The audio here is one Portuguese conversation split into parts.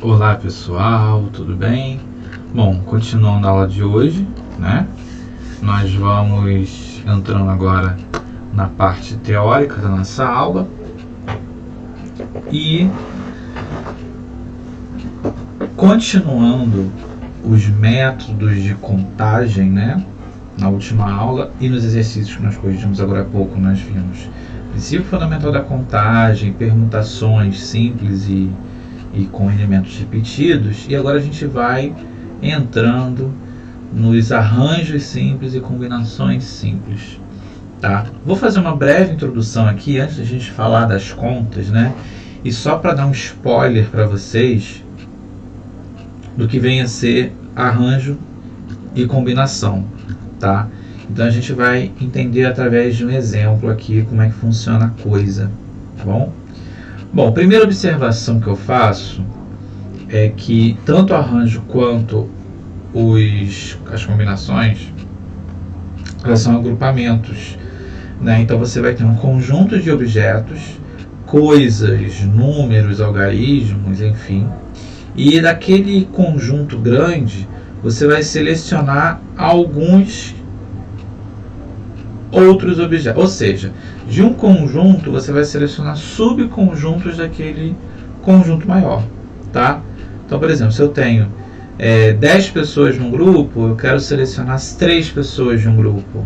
Olá pessoal, tudo bem? Bom, continuando a aula de hoje, né? Nós vamos entrando agora na parte teórica da nossa aula e continuando os métodos de contagem, né? Na última aula e nos exercícios que nós corrigimos agora há pouco, nós vimos princípio fundamental da contagem, permutações simples e com elementos repetidos, e agora a gente vai entrando nos arranjos simples e combinações simples, tá? Vou fazer uma breve introdução aqui antes da gente falar das contas, né? E só para dar um spoiler para vocês do que vem a ser arranjo e combinação, tá? Então a gente vai entender através de um exemplo aqui como é que funciona a coisa, tá bom? Bom, a primeira observação que eu faço é que tanto o arranjo quanto as combinações, elas são agrupamentos, né? Então você vai ter um conjunto de objetos, coisas, números, algarismos, enfim, e daquele conjunto grande você vai selecionar alguns outros objetos, ou seja, de um conjunto você vai selecionar subconjuntos daquele conjunto maior, tá? Então, por exemplo, se eu tenho 10 pessoas num grupo, eu quero selecionar 3 pessoas de um grupo,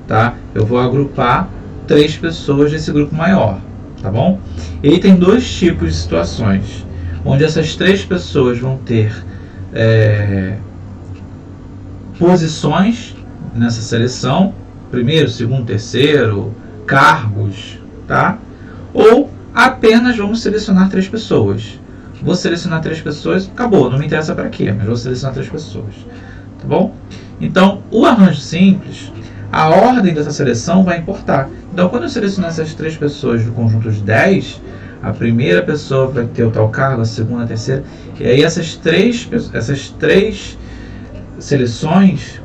tá? Eu vou agrupar 3 pessoas desse grupo maior, tá bom? E aí tem dois tipos de situações, onde essas 3 pessoas vão ter posições nessa seleção, primeiro, segundo, terceiro, cargos, tá? Ou apenas vamos selecionar 3 pessoas. Vou selecionar 3 pessoas, acabou, não me interessa para quê, mas vou selecionar 3 pessoas, tá bom? Então, o arranjo simples, a ordem dessa seleção vai importar. Então, quando eu selecionar essas 3 pessoas do conjunto de 10, a primeira pessoa vai ter o tal cargo, a segunda, a terceira, e aí essas três seleções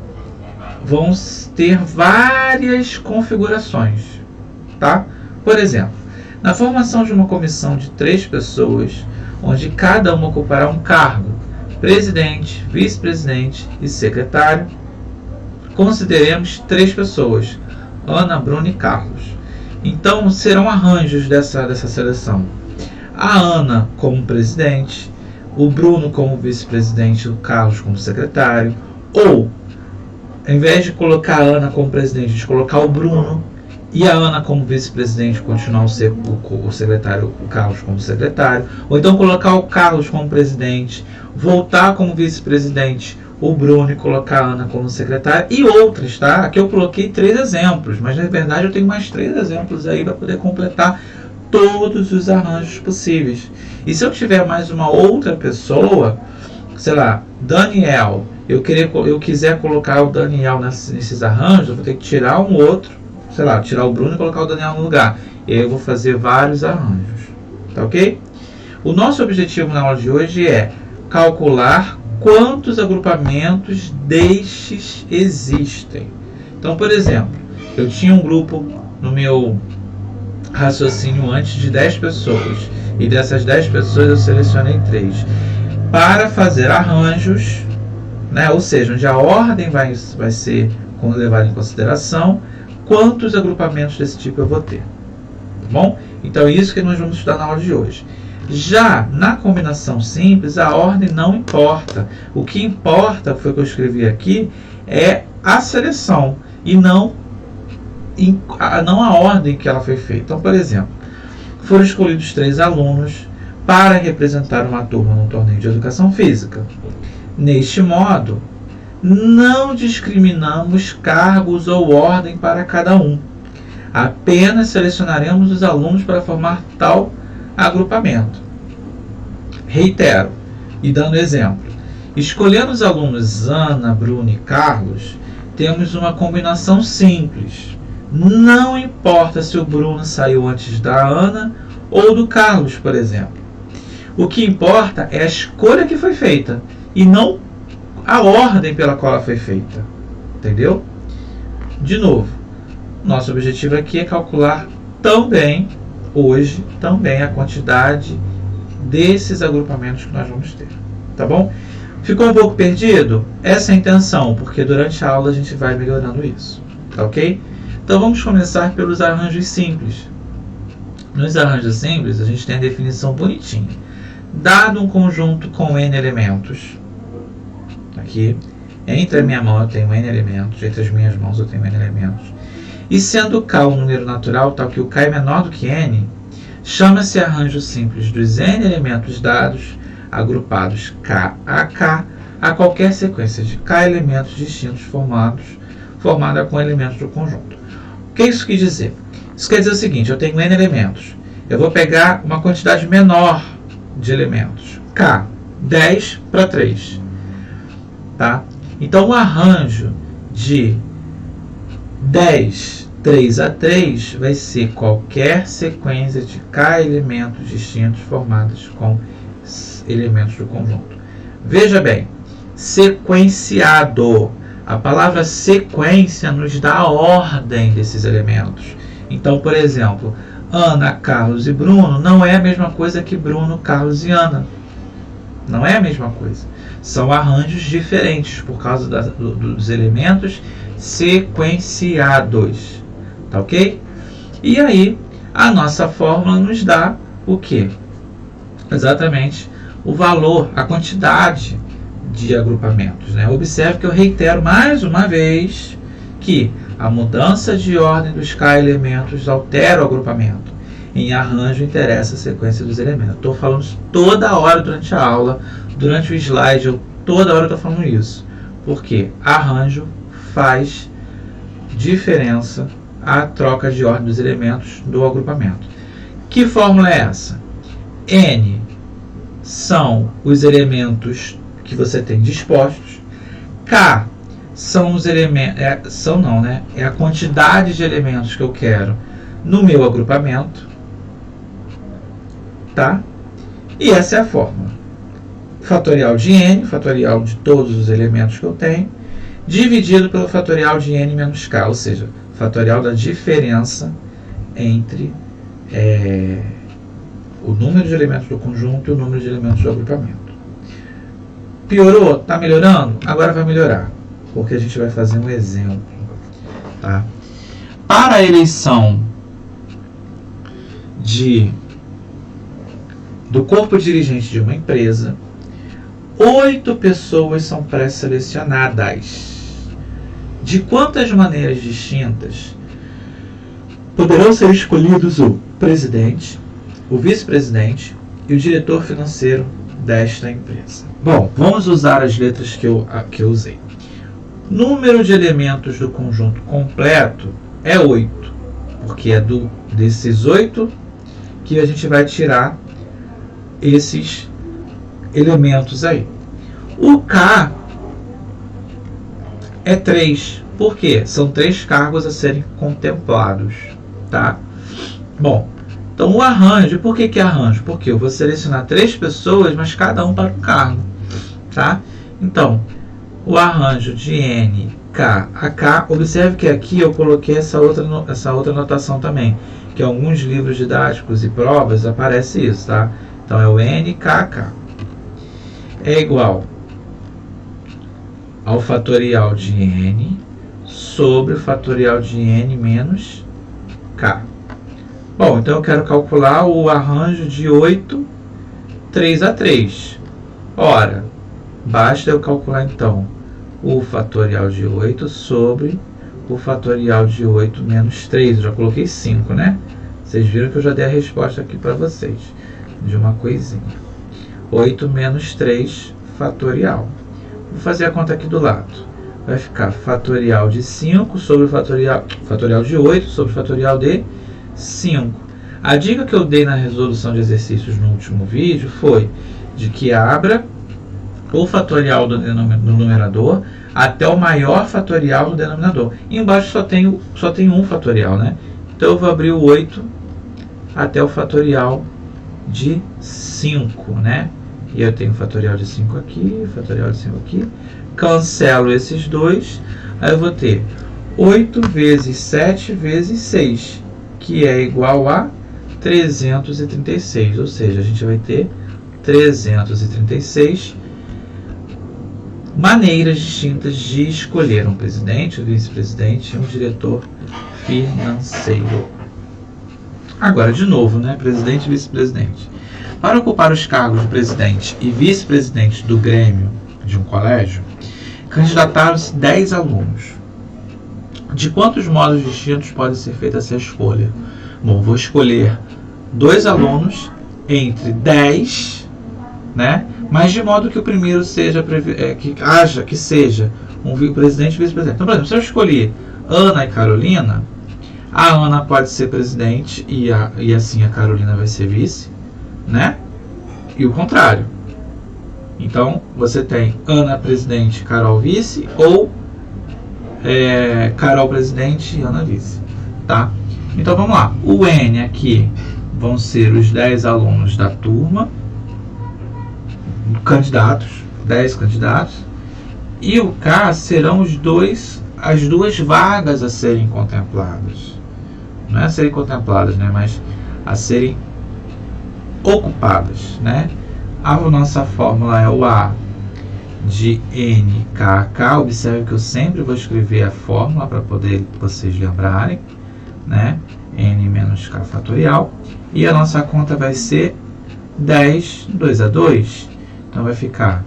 vão ter várias configurações, tá? Por exemplo, na formação de uma comissão de 3 pessoas, onde cada uma ocupará um cargo, presidente, vice-presidente e secretário, consideremos 3 pessoas, Ana, Bruno e Carlos. Então, serão arranjos dessa seleção. A Ana como presidente, o Bruno como vice-presidente e o Carlos como secretário, ou ao invés de colocar a Ana como presidente, a gente colocar o Bruno e a Ana como vice-presidente, continuar o secretário, o Carlos como secretário, ou então colocar o Carlos como presidente, voltar como vice-presidente o Bruno e colocar a Ana como secretária, e outras, tá? Aqui eu coloquei 3 exemplos, mas na verdade eu tenho mais 3 exemplos aí para poder completar todos os arranjos possíveis. E se eu tiver mais uma outra pessoa, sei lá, Daniel, eu quiser colocar o Daniel nesses arranjos, eu vou ter que tirar um outro, sei lá, tirar o Bruno e colocar o Daniel no lugar. E aí eu vou fazer vários arranjos, tá ok? O nosso objetivo na aula de hoje é calcular quantos agrupamentos destes existem. Então, por exemplo, eu tinha um grupo no meu raciocínio antes de 10 pessoas, e dessas 10 pessoas eu selecionei 3. Para fazer arranjos, né, ou seja, onde a ordem vai ser levada em consideração, quantos agrupamentos desse tipo eu vou ter, tá bom? Então é isso que nós vamos estudar na aula de hoje. Já na combinação simples, a ordem não importa. O que importa, foi o que eu escrevi aqui, é a seleção e não a ordem que ela foi feita. Então, por exemplo, foram escolhidos 3 alunos para representar uma turma num torneio de educação física. Neste modo, não discriminamos cargos ou ordem para cada um. Apenas selecionaremos os alunos para formar tal agrupamento. Reitero, e dando exemplo, escolhendo os alunos Ana, Bruno e Carlos, temos uma combinação simples. Não importa se o Bruno saiu antes da Ana ou do Carlos, por exemplo. O que importa é a escolha que foi feita e não a ordem pela qual ela foi feita. Entendeu? De novo, nosso objetivo aqui é calcular também, hoje, também a quantidade desses agrupamentos que nós vamos ter, tá bom? Ficou um pouco perdido? Essa é a intenção, porque durante a aula a gente vai melhorando isso, tá ok? Então vamos começar pelos arranjos simples. Nos arranjos simples a gente tem a definição bonitinha. Dado um conjunto com n elementos, aqui, entre a minha mão eu tenho n elementos, entre as minhas mãos eu tenho n elementos, e sendo K um número natural, tal que o K é menor do que n, chama-se arranjo simples dos n elementos dados, agrupados K a qualquer sequência de K elementos distintos formada com elementos do conjunto. O que isso quer dizer? Isso quer dizer o seguinte, eu tenho n elementos, eu vou pegar uma quantidade menor de elementos, K, 10 para 3, tá? Então o arranjo de 10, 3 a 3 vai ser qualquer sequência de K elementos distintos formados com elementos do conjunto. Veja bem, sequenciado. A palavra sequência nos dá a ordem desses elementos. Então, por exemplo, Ana, Carlos e Bruno não é a mesma coisa que Bruno, Carlos e Ana. Não é a mesma coisa. São arranjos diferentes por causa dos elementos sequenciados. Tá ok? E aí, a nossa fórmula nos dá o quê? Exatamente o valor, a quantidade de agrupamentos, né? Observe que eu reitero mais uma vez que a mudança de ordem dos K elementos altera o agrupamento. Em arranjo interessa a sequência dos elementos. Estou falando isso toda hora durante a aula, durante o slide, toda hora estou falando isso. Porque arranjo faz diferença a troca de ordem dos elementos do agrupamento. Que fórmula é essa? N são os elementos que você tem dispostos. K são os elementos, é a quantidade de elementos que eu quero no meu agrupamento, tá? E essa é a fórmula. Fatorial de n, fatorial de todos os elementos que eu tenho, dividido pelo fatorial de n menos k, ou seja, fatorial da diferença entre o número de elementos do conjunto e o número de elementos do agrupamento. Piorou? Está melhorando? Agora vai melhorar, porque a gente vai fazer um exemplo. Tá? Para a eleição do corpo dirigente de uma empresa, 8 pessoas são pré-selecionadas. De quantas maneiras distintas poderão ser escolhidos o presidente, o vice-presidente e o diretor financeiro desta empresa? Bom, vamos usar as letras que eu usei. Número de elementos do conjunto completo é 8, porque é desses 8 que a gente vai tirar esses elementos aí. O K é 3, por quê? São 3 cargos a serem contemplados, tá? Bom, então o arranjo, por que arranjo? Porque eu vou selecionar 3 pessoas, mas cada um para um cargo, tá? Então, o arranjo de N, K a K, observe que aqui eu coloquei essa outra notação também, que em alguns livros didáticos e provas aparece isso, tá? Então é o N, K a K. É igual ao fatorial de N sobre o fatorial de N menos K. Bom, então eu quero calcular o arranjo de 8, 3 a 3. Ora, basta eu calcular então o fatorial de 8 sobre o fatorial de 8 menos 3. Eu já coloquei 5, né? Vocês viram que eu já dei a resposta aqui para vocês, de uma coisinha. 8 menos 3 fatorial. Vou fazer a conta aqui do lado. Vai ficar fatorial de 5 sobre o fatorial de 8 sobre o fatorial de 5. A dica que eu dei na resolução de exercícios no último vídeo foi de que abra o fatorial do numerador até o maior fatorial do denominador. E embaixo só tem um fatorial, né? Então eu vou abrir o 8 até o fatorial de 5, né? E eu tenho fatorial de 5 aqui, fatorial de 5 aqui. Cancelo esses dois. Aí eu vou ter 8 vezes 7 vezes 6, que é igual a 336. Ou seja, a gente vai ter 336 maneiras distintas de escolher um presidente, um vice-presidente e um diretor financeiro. Agora, de novo, né? Presidente e vice-presidente. Para ocupar os cargos de presidente e vice-presidente do grêmio de um colégio, candidataram-se 10 alunos. De quantos modos distintos pode ser feita essa escolha? Bom, vou escolher 2 alunos entre 10, né? Mas de modo que o primeiro seja que seja um presidente e vice-presidente. Então, por exemplo, se eu escolher Ana e Carolina, a Ana pode ser presidente e assim a Carolina vai ser vice, né? E o contrário. Então, você tem Ana presidente, Carol vice, ou Carol presidente e Ana vice, tá? Então, vamos lá. O N aqui vão ser os 10 alunos da turma, candidatos, 10 candidatos, e o K serão as 2 vagas a serem contempladas. Não é a serem contempladas, né? Mas a serem ocupadas, né? A nossa fórmula é o A de NKK. Observe que eu sempre vou escrever a fórmula para poder vocês lembrarem, né? N menos K fatorial. E a nossa conta vai ser 10, 2 a 2. Então vai ficar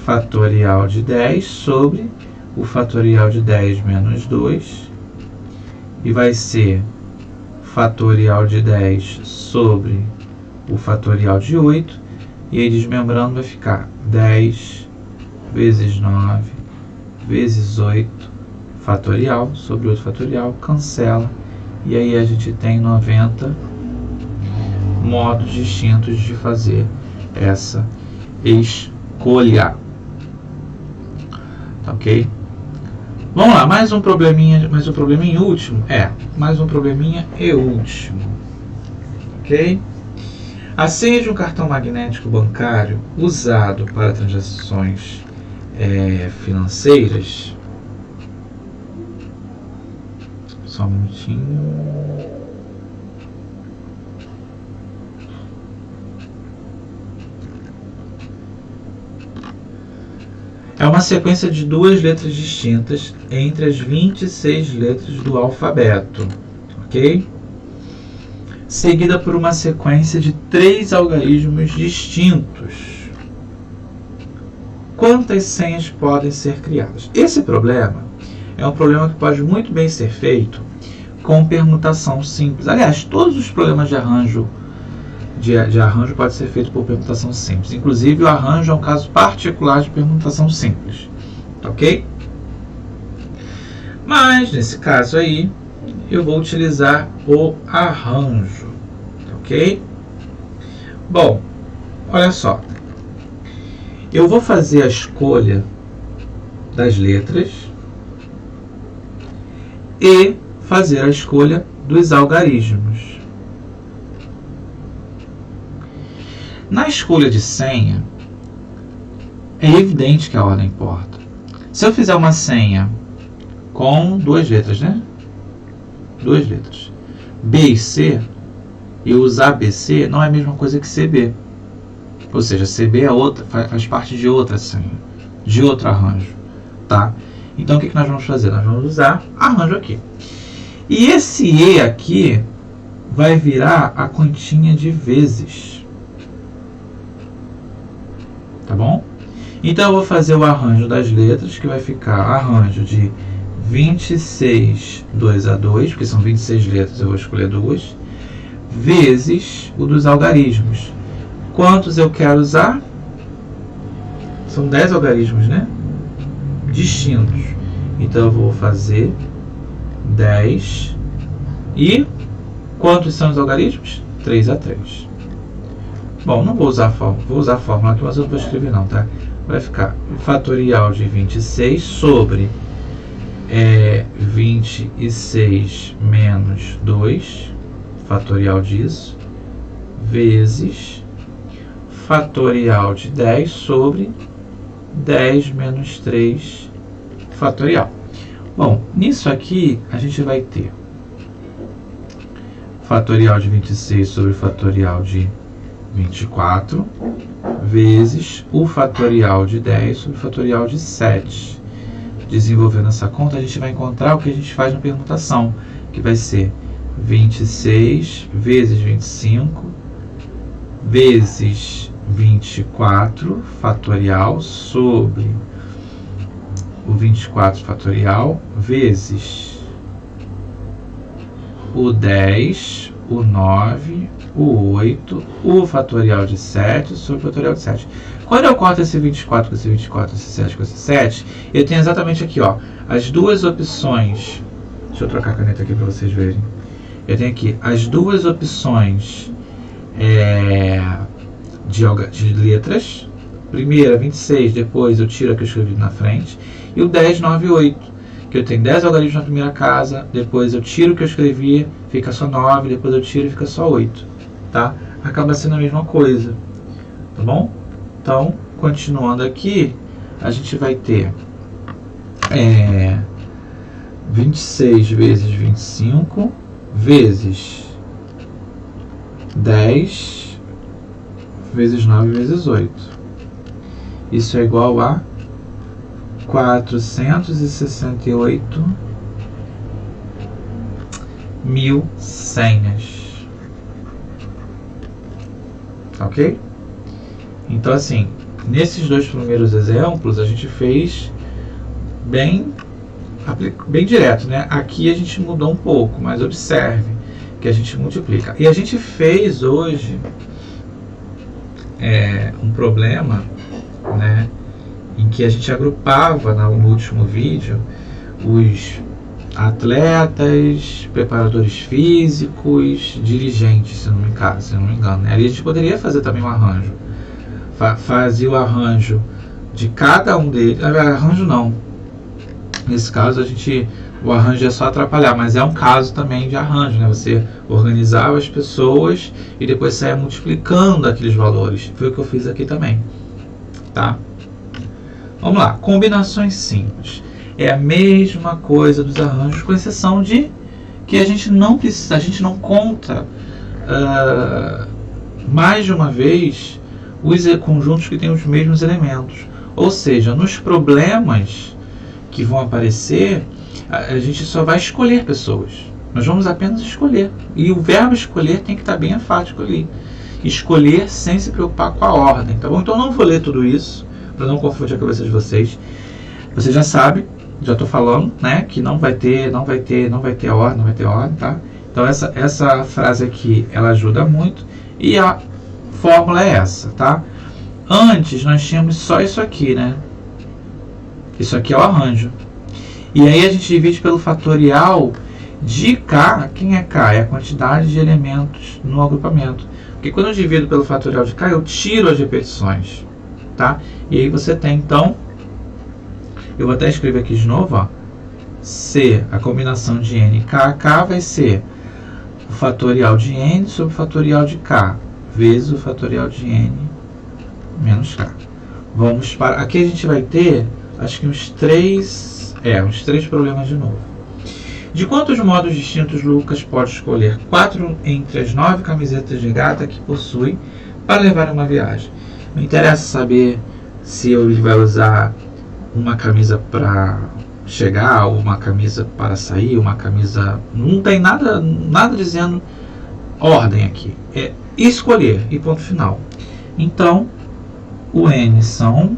fatorial de 10 sobre o fatorial de 10 menos 2. E vai ser fatorial de 10 sobre o fatorial de 8, e aí desmembrando vai ficar 10 vezes 9 vezes 8 fatorial sobre 8 fatorial, cancela, e aí a gente tem 90 modos distintos de fazer essa escolha. Ok? Vamos lá, mais um probleminha último. Mais um probleminha e último. Ok? A senha de um cartão magnético bancário usado para transações financeiras. Só um minutinho. É uma sequência de 2 letras distintas entre as 26 letras do alfabeto, ok? Seguida por uma sequência de 3 algarismos distintos. Quantas senhas podem ser criadas? Esse problema é um problema que pode muito bem ser feito com permutação simples. Aliás, todos os problemas de arranjo pode ser feito por permutação simples. Inclusive, o arranjo é um caso particular de permutação simples. Ok? Mas, nesse caso aí, eu vou utilizar o arranjo. Ok? Bom, olha só. Eu vou fazer a escolha das letras e fazer a escolha dos algarismos. Na escolha de senha, é evidente que a ordem importa. Se eu fizer uma senha com 2 letras, né? 2 letras, B e C, e usar BC não é a mesma coisa que CB. Ou seja, CB é outra, faz parte de outra senha, de outro arranjo, tá? Então, o que nós vamos fazer? Nós vamos usar arranjo aqui. E esse E aqui vai virar a continha de vezes. Tá bom? Então, eu vou fazer o arranjo das letras, que vai ficar arranjo de 26, 2 a 2, porque são 26 letras, eu vou escolher 2, vezes o dos algarismos. Quantos eu quero usar? São 10 algarismos, né? Distintos. Então, eu vou fazer 10. E quantos são os algarismos? 3 a 3. Bom, não vou usar a fórmula. Vou usar a fórmula aqui, mas eu não vou escrever não, tá? Vai ficar fatorial de 26 sobre 26 menos 2, fatorial disso, vezes fatorial de 10 sobre 10 menos 3, fatorial. Bom, nisso aqui a gente vai ter fatorial de 26 sobre fatorial de 24 vezes o fatorial de 10 sobre o fatorial de 7. Desenvolvendo essa conta, a gente vai encontrar o que a gente faz na permutação, que vai ser 26 vezes 25 vezes 24 fatorial sobre o 24 fatorial vezes o 10, o 9, o 8, o fatorial de 7 sobre o fatorial de 7. Quando eu corto esse 24 com esse 24, esse 7 com esse 7, eu tenho exatamente aqui, ó, as duas opções. Deixa eu trocar a caneta aqui para vocês verem. Eu tenho aqui as duas opções de letras. Primeira, 26, depois eu tiro a que eu escrevi na frente. E o 10, 9 e 8, que eu tenho 10 algarismos na primeira casa, depois eu tiro o que eu escrevi, fica só 9, depois eu tiro e fica só 8. Tá? Acaba sendo a mesma coisa. Tá bom? Então, continuando aqui, a gente vai ter 26 vezes 25 vezes 10 vezes 9 vezes 8. Isso é igual a 468.000 senhas. Ok? Então, assim, nesses dois primeiros exemplos, a gente fez bem direto, né? Aqui a gente mudou um pouco, mas observe que a gente multiplica. E a gente fez hoje um problema, né, em que a gente agrupava no último vídeo os atletas, preparadores físicos, dirigentes, se não me engano. Ali a gente poderia fazer também um arranjo. Fazia o arranjo de cada um deles. Arranjo não. Nesse caso o arranjo é só atrapalhar, mas é um caso também de arranjo, né? Você organizava as pessoas e depois saia multiplicando aqueles valores. Foi o que eu fiz aqui também. Tá? Vamos lá. Combinações simples. É a mesma coisa dos arranjos, com exceção de que a gente não precisa, a gente não conta mais de uma vez os conjuntos que têm os mesmos elementos. Ou seja, nos problemas que vão aparecer, a gente só vai escolher pessoas. Nós vamos apenas escolher. E o verbo escolher tem que estar bem enfático ali. Escolher sem se preocupar com a ordem, tá bom? Então eu não vou ler tudo isso, para não confundir a cabeça de vocês. Você já sabe, já estou falando, né, que não vai ter ordem, tá? Então essa frase aqui, ela ajuda muito. E a fórmula é essa, tá? Antes nós tínhamos só isso aqui, né? Isso aqui é o arranjo. E aí a gente divide pelo fatorial de K. Quem é K? É a quantidade de elementos no agrupamento. Porque quando eu divido pelo fatorial de K, eu tiro as repetições, tá? E aí você tem, então, eu vou até escrever aqui de novo, ó. C, a combinação de N, K, K vai ser o fatorial de N sobre o fatorial de K, vezes o fatorial de N menos K. Vamos para... Aqui a gente vai ter, acho que uns três problemas de novo. De quantos modos distintos Lucas pode escolher 4 entre as 9 camisetas de gata que possui para levar uma viagem? Não interessa saber se ele vai usar uma camisa para chegar, ou uma camisa para sair, uma camisa... Não tem nada dizendo ordem aqui. É escolher e ponto final. Então, o N são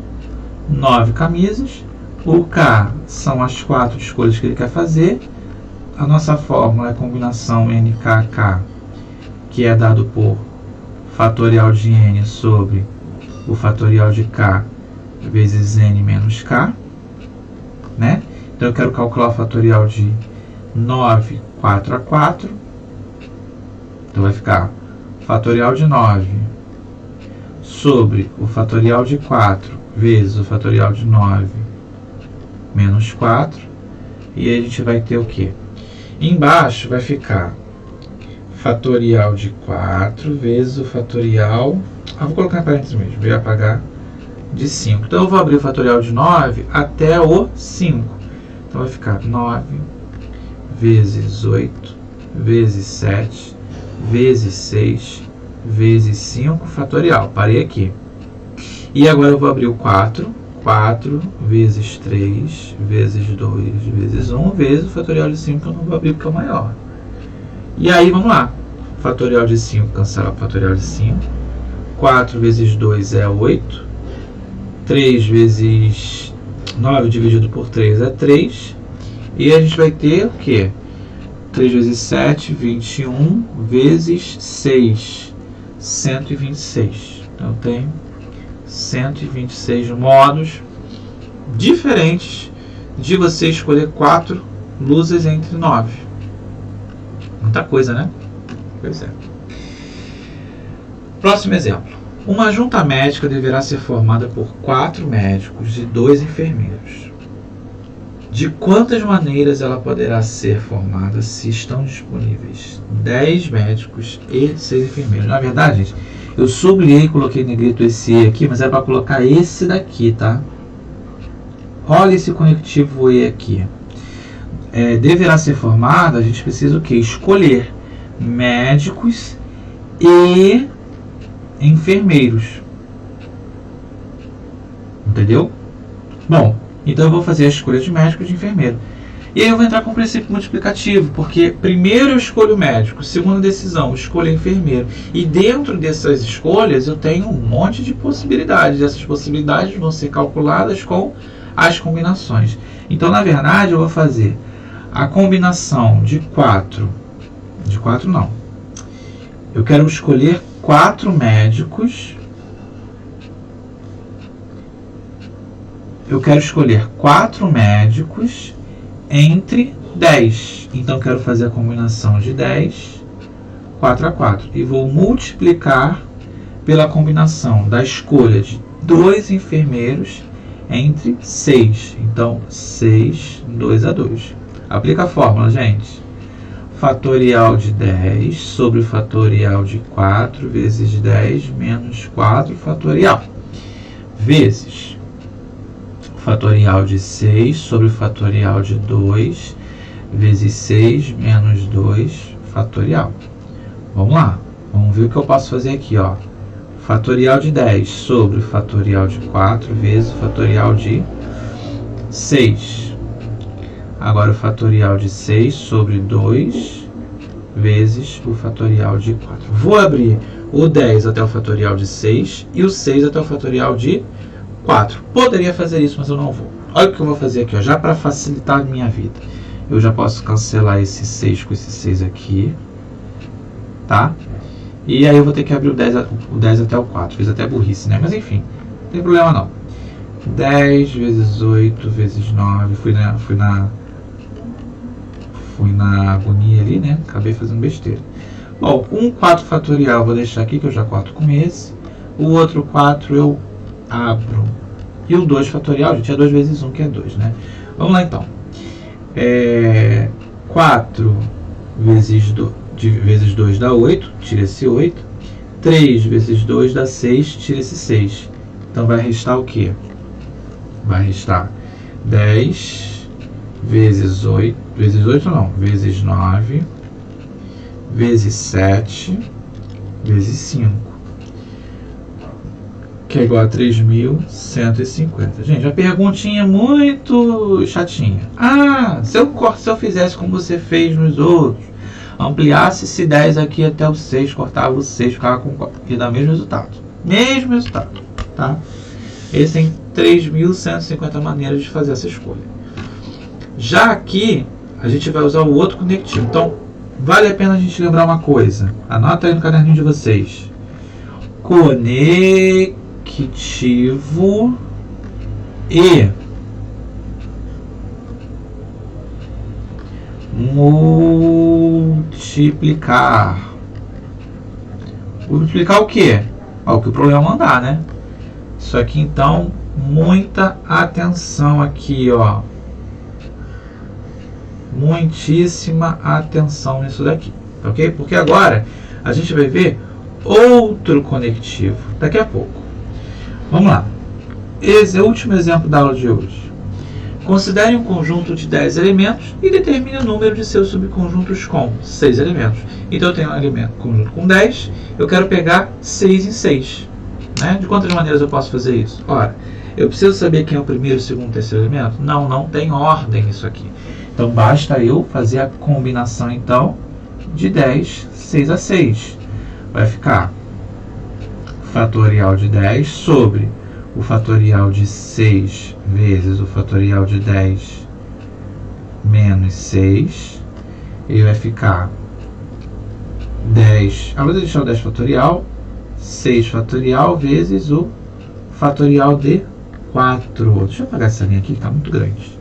9 camisas, o K são as 4 escolhas que ele quer fazer. A nossa fórmula é a combinação NKK, que é dado por fatorial de N sobre o fatorial de K vezes N menos K, né? Então eu quero calcular o fatorial de 9, 4 a 4. Então vai ficar fatorial de 9 sobre o fatorial de 4 vezes o fatorial de 9 menos 4. E aí a gente vai ter o quê? Embaixo vai ficar fatorial de 4 vezes o fatorial... vou colocar em parênteses mesmo, vou apagar, de 5. Então eu vou abrir o fatorial de 9 até o 5. Então vai ficar 9 vezes 8 vezes 7 vezes 6 vezes 5 fatorial. Parei aqui. E agora eu vou abrir o 4. 4 vezes 3 vezes 2 vezes 1 vezes o fatorial de 5, que eu não vou abrir porque é o maior. E aí, vamos lá. Fatorial de 5 cancela o fatorial de 5. 4 vezes 2 é 8. 3 vezes 9 dividido por 3 é 3. E a gente vai ter o quê? 3 vezes 7, 21 vezes 6, 126. Então, tem 126 modos diferentes de você escolher 4 luzes entre 9. Muita coisa, né? Pois é. Próximo exemplo. Uma junta médica deverá ser formada por 4 médicos e 2 enfermeiros. De quantas maneiras ela poderá ser formada se estão disponíveis 10 médicos e 6 enfermeiros? Na verdade, gente, eu sublinhei e coloquei negrito esse E aqui, mas é para colocar esse daqui, tá? Olha esse conectivo E aqui. Deverá ser formada, a gente precisa o quê? Escolher médicos e enfermeiros. Entendeu? Bom, então eu vou fazer a escolha de médico e de enfermeiro. E aí eu vou entrar com o princípio multiplicativo, porque primeiro eu escolho o médico, segunda decisão, eu escolho o enfermeiro. E dentro dessas escolhas eu tenho um monte de possibilidades. Essas possibilidades vão ser calculadas com as combinações. Então, na verdade, eu vou fazer a combinação de 4. De 4 não. Eu quero escolher 4 médicos. Eu quero escolher 4 médicos entre 10. Então, eu quero fazer a combinação de 10, 4 a 4. E vou multiplicar pela combinação da escolha de 2 enfermeiros entre 6. Então, 6, 2 a 2. Aplica a fórmula, gente. Fatorial de 10 sobre o fatorial de 4 vezes 10 menos 4 fatorial. Vezes fatorial de 6 sobre o fatorial de 2 vezes 6 menos 2 fatorial. Vamos lá. Vamos ver o que eu posso fazer aqui, ó. Fatorial de 10 sobre o fatorial de 4 vezes o fatorial de 6. Agora o fatorial de 6 sobre 2 vezes o fatorial de 4. Vou abrir o 10 até o fatorial de 6 e o 6 até o fatorial de 4. Poderia fazer isso, mas eu não vou. Olha o que eu vou fazer aqui, ó, já para facilitar a minha vida. Eu já posso cancelar esse 6 com esse 6 aqui. Tá? E aí eu vou ter que abrir o 10 até o 4. Fiz até burrice, né? Mas enfim, não tem problema não. 10 vezes 8 vezes 9. Fui na agonia ali, né? Acabei fazendo besteira. Bom, um 4 fatorial eu vou deixar aqui, que eu já corto com esse. O outro 4 eu abro. E o 2 fatorial, gente, é 2 vezes 1, que é 2, né? Vamos lá, então. 4 vezes 2 dá 8, tira esse 8. 3 vezes 2 dá 6, tira esse 6. Então vai restar o quê? Vai restar 10 vezes 8, vezes 9, vezes 7, vezes 5, que é igual a 3.150. Gente, a perguntinha é muito chatinha. Ah, se eu fizesse como você fez nos outros, ampliasse esse 10 aqui até o 6, cortava o 6, ficava com 4, e dá o mesmo resultado. Mesmo resultado, tá? Existem 3.150 maneiras de fazer essa escolha. Já aqui, a gente vai usar o outro conectivo. Então, vale a pena a gente lembrar uma coisa. Anota aí no caderninho de vocês. Conectivo e multiplicar. Multiplicar o quê? O que o problema mandar, né? Isso aqui, então, muita atenção aqui, ó. Muitíssima atenção nisso daqui, ok? Porque agora a gente vai ver outro conectivo daqui a pouco. Vamos lá. Esse é o último exemplo da aula de hoje. Considere um conjunto de 10 elementos e determine o número de seus subconjuntos com 6 elementos. Então eu tenho um elemento conjunto com 10, eu quero pegar 6 em 6. Né? De quantas maneiras eu posso fazer isso? Ora, eu preciso saber quem é o primeiro, segundo, terceiro elemento? Não, não tem ordem isso aqui. Então basta eu fazer a combinação então de 10, 6 a 6. Vai ficar fatorial de 10 sobre o fatorial de 6 vezes o fatorial de 10 menos 6. Ele vai ficar 10, agora vou deixar o 10 fatorial, 6 fatorial vezes o fatorial de 4. Deixa eu apagar essa linha aqui que está muito grande.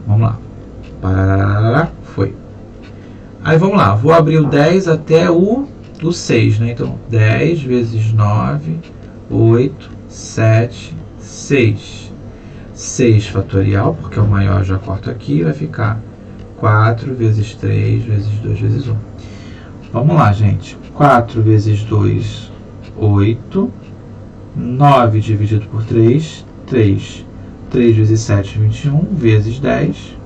Vamos lá. Parará, foi. Aí vamos lá, vou abrir o 10 até o 6, né? Então 10 vezes 9, 8, 7, 6. 6 fatorial, porque é o maior, já corto aqui, vai ficar 4 vezes 3 vezes 2 vezes 1. Vamos lá, gente. 4 vezes 2, 8. 9 dividido por 3, 3. 3 vezes 7, 21, vezes 10.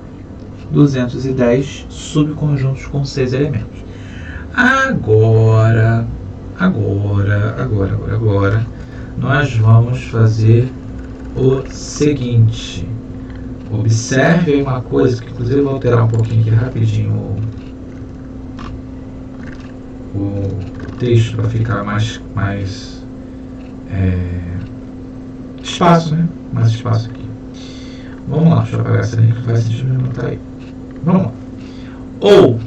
210 subconjuntos com 6 elementos. Agora, nós vamos fazer o seguinte. Observe uma coisa que, inclusive, eu vou alterar um pouquinho aqui rapidinho o texto para ficar mais espaço, né? Mais espaço aqui. Vamos lá, deixa eu apagar essa linha que não faz sentido me anotar aí. Vamos lá. Ou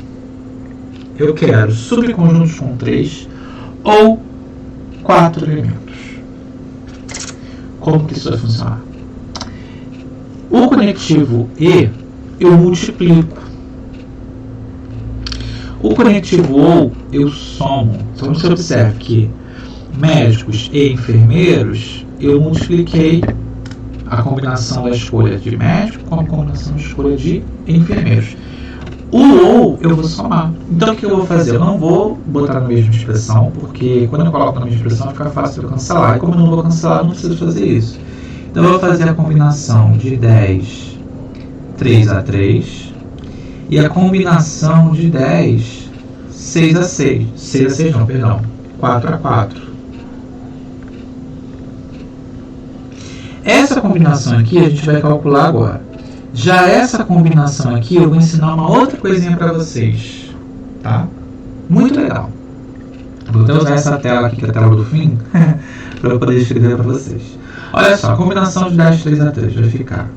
eu quero subconjuntos com 3 ou 4 elementos. Como que isso vai funcionar? O conectivo E eu multiplico. O conectivo OU eu somo. Então você observa que médicos e enfermeiros eu multipliquei a combinação da escolha de médico com a combinação da escolha de enfermeiros. O OU eu vou somar. Então o que eu vou fazer? Eu não vou botar na mesma expressão, porque quando eu coloco na mesma expressão fica fácil de eu cancelar. E como eu não vou cancelar, eu não preciso fazer isso. Então eu vou fazer a combinação de 10, 3 a 3. E a combinação de 10, 6 a 6. 6 a 6 não, perdão. 4 a 4. Essa combinação aqui a gente vai calcular agora. Já essa combinação aqui eu vou ensinar uma outra coisinha para vocês. Tá? Muito legal. Vou até usar essa tela aqui, que é a tela do fim, para eu poder escrever para vocês. Olha só, a combinação de 10, 3 a 3 vai ficar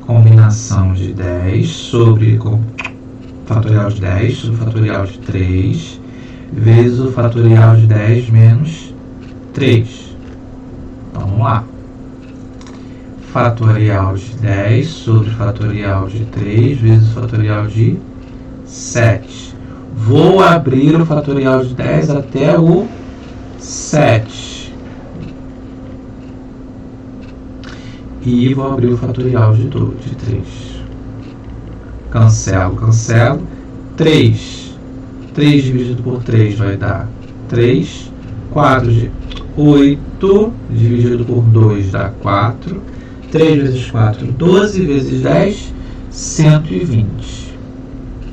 combinação de 10 sobre fatorial de 10 sobre fatorial de 3 vezes o fatorial de 10 menos 3. Então, vamos lá. Fatorial de 10 sobre fatorial de 3 vezes o fatorial de 7. Vou abrir o fatorial de 10 até o 7. E vou abrir o fatorial de 3. Cancelo. 3. 3 dividido por 3 vai dar 3. 8 dividido por 2 dá 4. 3 vezes 4, 12 vezes 10, 120.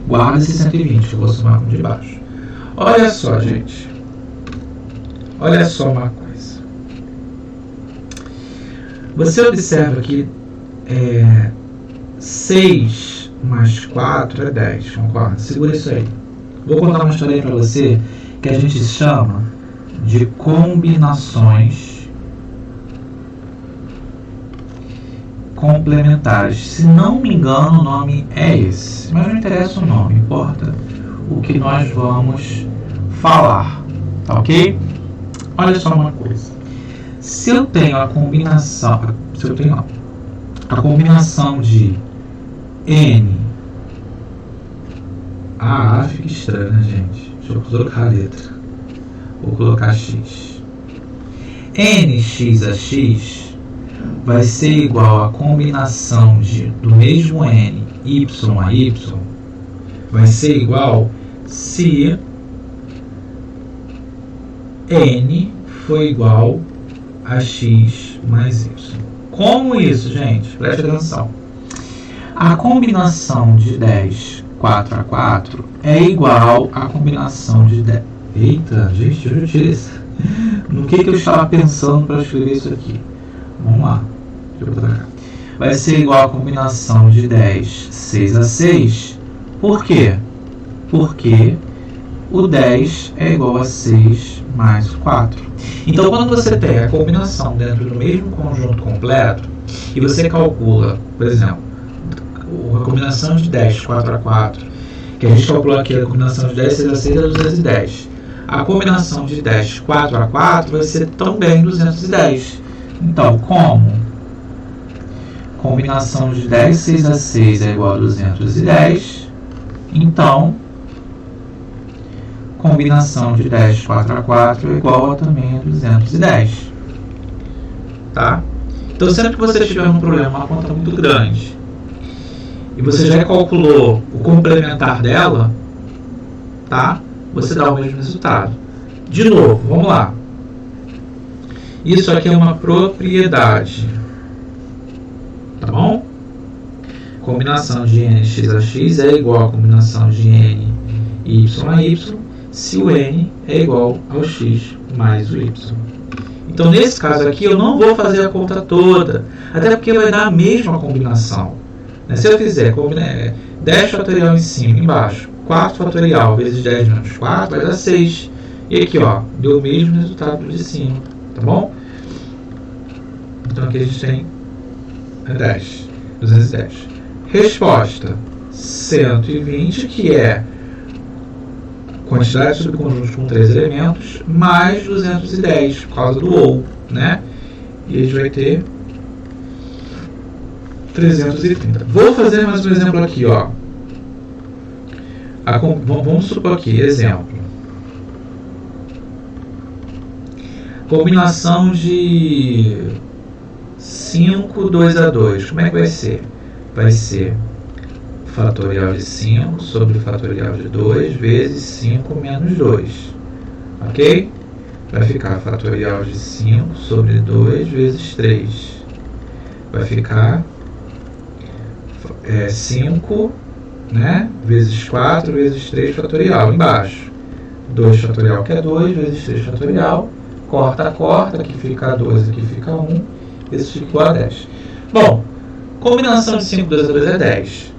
Guarda esse 120 que eu vou somar com de baixo. Olha só, gente. Olha só uma coisa. Você observa que 6 mais 4 é 10, concorda? Segura isso aí. Vou contar uma história para você que a gente chama de combinações complementares. Se não me engano, o nome é esse, mas não interessa o nome, importa o que nós vamos falar, tá ok? Olha só uma coisa. Se eu tenho a combinação, de N, fica estranho, né, gente? Deixa eu colocar a letra. Vou colocar X. NX a X vai ser igual a combinação do mesmo N, Y a Y, vai ser igual se N for igual a X mais Y. Como isso, gente? Preste atenção. A combinação de 10, 4 a 4 é igual à combinação de 10... Eita, gente, eu tirei isso. No que eu estava pensando para escrever isso aqui? Vamos lá. Deixa eu botar cá. Vai ser igual à combinação de 10, 6 a 6. Por quê? Porque o 10 é igual a 6 mais 4. Então, quando você tem a combinação dentro do mesmo conjunto completo, e você calcula, por exemplo, a combinação de 10, 4 a 4, que a gente calculou aqui, a combinação de 10, 6 a 6 é 210. A combinação de 10, 4 a 4 vai ser também 210. Então, como combinação de 10, 6 a 6 é igual a 210, então combinação de 10, 4 a 4 é igual a também a 210. Tá? Então, sempre que você tiver um problema, uma conta muito grande, e você já calculou o complementar dela, tá? Você dá o mesmo resultado. De novo, vamos lá. Isso aqui é uma propriedade. Tá bom? Combinação de nx a x é igual à combinação de n y a y, se o n é igual ao x mais o y. Então, nesse caso aqui, eu não vou fazer a conta toda, até porque vai dar a mesma combinação. Se eu fizer 10 fatorial em cima e embaixo, 4 fatorial vezes 10 menos 4, vai dar 6. E aqui, ó, deu o mesmo resultado do de cima, tá bom? Então, aqui a gente tem 210. Resposta: 120, que é quantidade de subconjuntos com 3 elementos, mais 210, por causa do ou, né? E a gente vai ter 330. Vou fazer mais um exemplo aqui, ó. Vamos supor aqui, exemplo. Combinação de 5, 2 a 2. Como é que vai ser? Vai ser fatorial de 5 sobre fatorial de 2 vezes 5 menos 2. Ok? Vai ficar fatorial de 5 sobre 2 vezes 3. Vai ficar 5, né, vezes 4 vezes 3 fatorial embaixo. 2 fatorial que é 2 vezes 3 fatorial. Corta, corta, aqui fica 2, aqui fica 1. Isso fica igual a 10. Bom, combinação de 5, 2 a 2 é 10.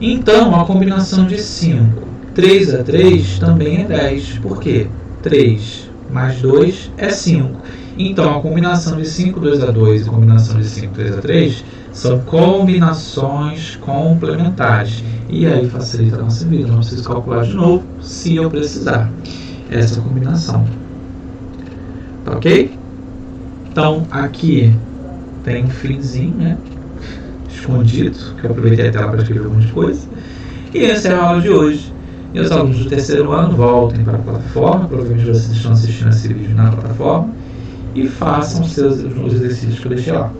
Então, a combinação de 5, 3 a 3 também é 10. Por quê? 3 mais 2 é 5. Então, a combinação de 5, 2 a 2 e combinação de 5, 3 a 3 são combinações complementares. E aí facilita a nossa vida. Não preciso calcular de novo se eu precisar. Essa combinação. Tá ok? Então, aqui tem um finzinho, né? Escondido, que eu aproveitei a tela para escrever algumas coisas. E essa é a aula de hoje. E os alunos do terceiro ano voltem para a plataforma. Provavelmente vocês estão assistindo esse vídeo na plataforma. E façam os exercícios que eu deixei lá.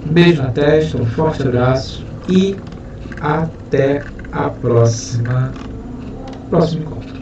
Um beijo na testa, um forte abraço e até a próximo encontro.